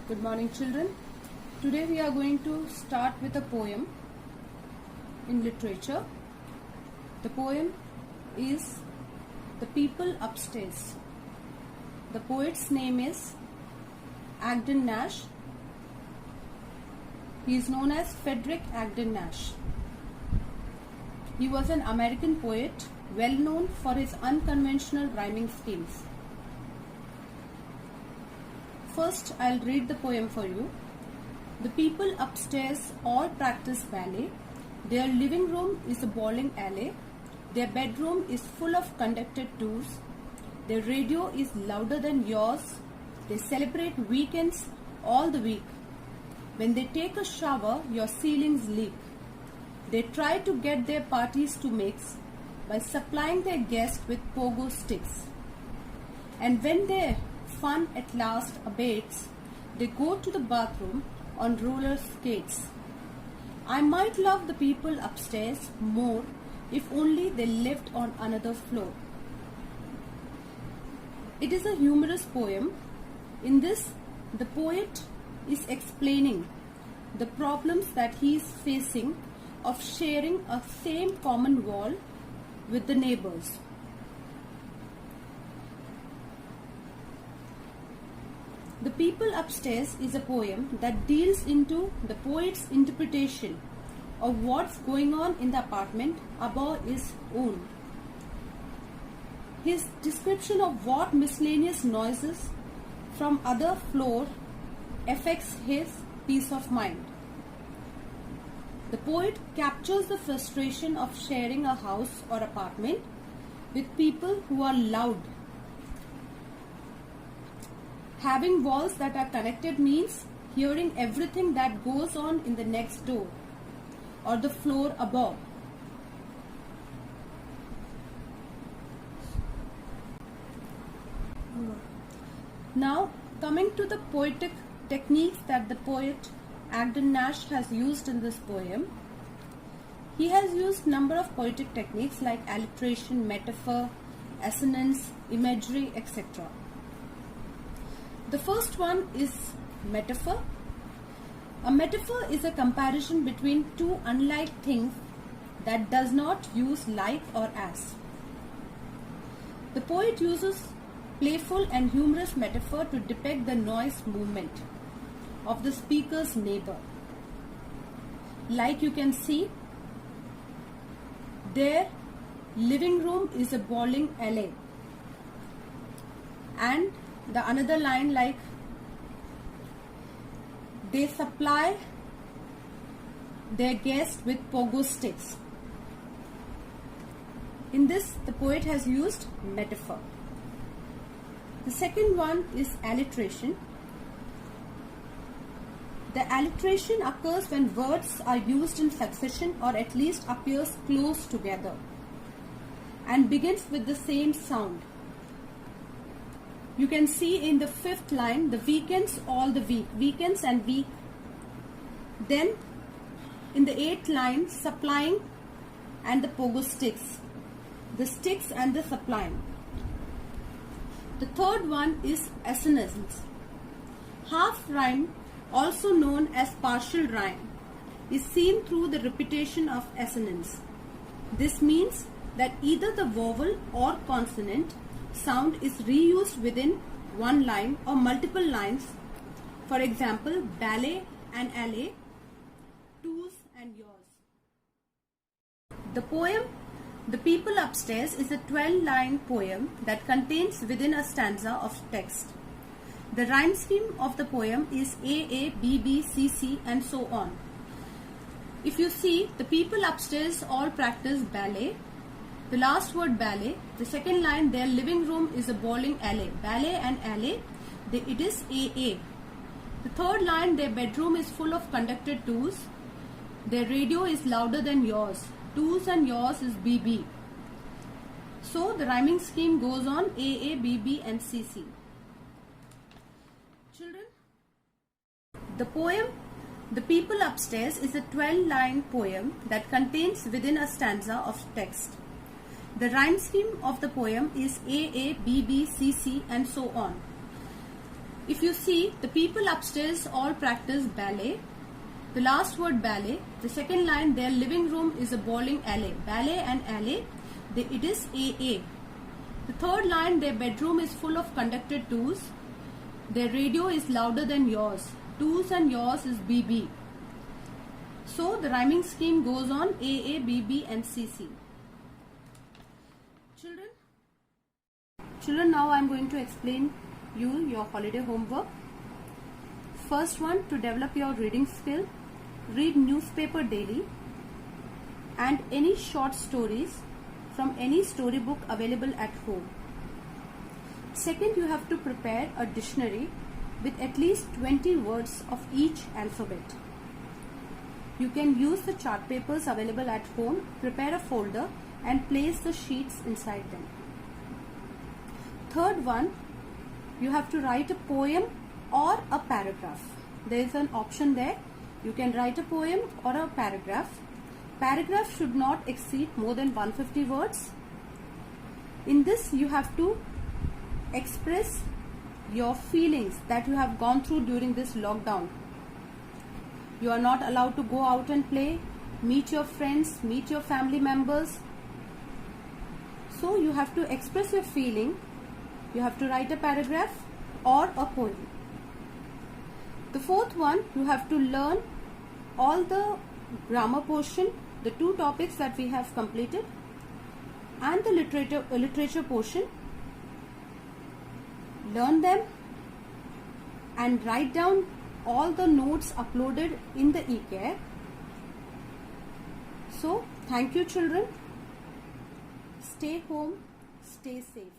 Good morning, children. Today we are going to start with a poem in literature. The poem is The People Upstairs. The poet's name is Agden Nash. He is known as Frederick Agden Nash. He was an American poet, well known for his unconventional rhyming schemes. First, I'll read the poem for you. The people upstairs all practice ballet. Their living room is a bowling alley. Their bedroom is full of conducted tours. Their radio is louder than yours. They celebrate weekends all the week. When they take a shower, your ceilings leak. They try to get their parties to mix by supplying their guests with pogo sticks. And when their fun at last abates, they go to the bathroom on roller skates. I might love the people upstairs more if only they lived on another floor. It is a humorous poem. In this, the poet is explaining the problems that he is facing of sharing a same common wall with the neighbors. The People Upstairs is a poem that deals into the poet's interpretation of what's going on in the apartment above his own. His description of what miscellaneous noises from other floor affects his peace of mind. The poet captures the frustration of sharing a house or apartment with people who are loud. Having walls that are connected means hearing everything that goes on in the next door or the floor above. Now, coming to the poetic techniques that the poet Agden Nash has used in this poem, he has used number of poetic techniques like alliteration, metaphor, assonance, imagery, etc. The first one is metaphor. A metaphor is a comparison between two unlike things that does not use like or as. The poet uses playful and humorous metaphor to depict the noise movement of the speaker's neighbor. Like you can see, their living room is a bowling alley. And the another line like, they supply their guests with pogo sticks. In this, the poet has used metaphor. The second one is alliteration. The alliteration occurs when words are used in succession or at least appears close together and begins with the same sound. You can see in the fifth line, the weekends all the week, weekends and week. Then in the eighth line, supplying and the pogo sticks, the sticks and the supplying. The third one is assonance. Half rhyme, also known as partial rhyme, is seen through the repetition of assonance. This means that either the vowel or consonant sound is reused within one line or multiple lines. For example, ballet and alley, to's and yours. The poem The People Upstairs is a 12-line poem that contains within a stanza of text. The rhyme scheme of the poem is A, B, B, C, C and so on. If you see, the people upstairs all practice ballet. The last word ballet, the second line, their living room is a bowling alley. Ballet and alley, it is AA. The third line, their bedroom is full of conducted tours. Their radio is louder than yours. Tours and yours is BB. So the rhyming scheme goes on AA, BB and CC. Children, the poem The People Upstairs is a 12-line poem that contains within a stanza of text. The rhyme scheme of the poem is A, B, B, C, C and so on. If you see, the people upstairs all practice ballet. The last word ballet. The second line, their living room is a bowling alley. Ballet and alley, it is AA. The third line, their bedroom is full of conducted twos. Their radio is louder than yours. Twos and yours is BB. So the rhyming scheme goes on AA, BB and CC. Children, now I am going to explain you your holiday homework. First one, to develop your reading skill, read newspaper daily and any short stories from any storybook available at home. Second, you have to prepare a dictionary with at least 20 words of each alphabet. You can use the chart papers available at home, prepare a folder and place the sheets inside them. Third one, you have to write a poem or a paragraph. There is an option there. You can write a poem or a paragraph. Paragraph should not exceed more than 150 words. In this, you have to express your feelings that you have gone through during this lockdown. You are not allowed to go out and play, meet your friends, meet your family members. So you have to express your feeling. You have to write a paragraph or a poem. The fourth one, you have to learn all the grammar portion, the two topics that we have completed, and the literature portion. Learn them and write down all the notes uploaded in the eCare. So, thank you children. Stay home, stay safe.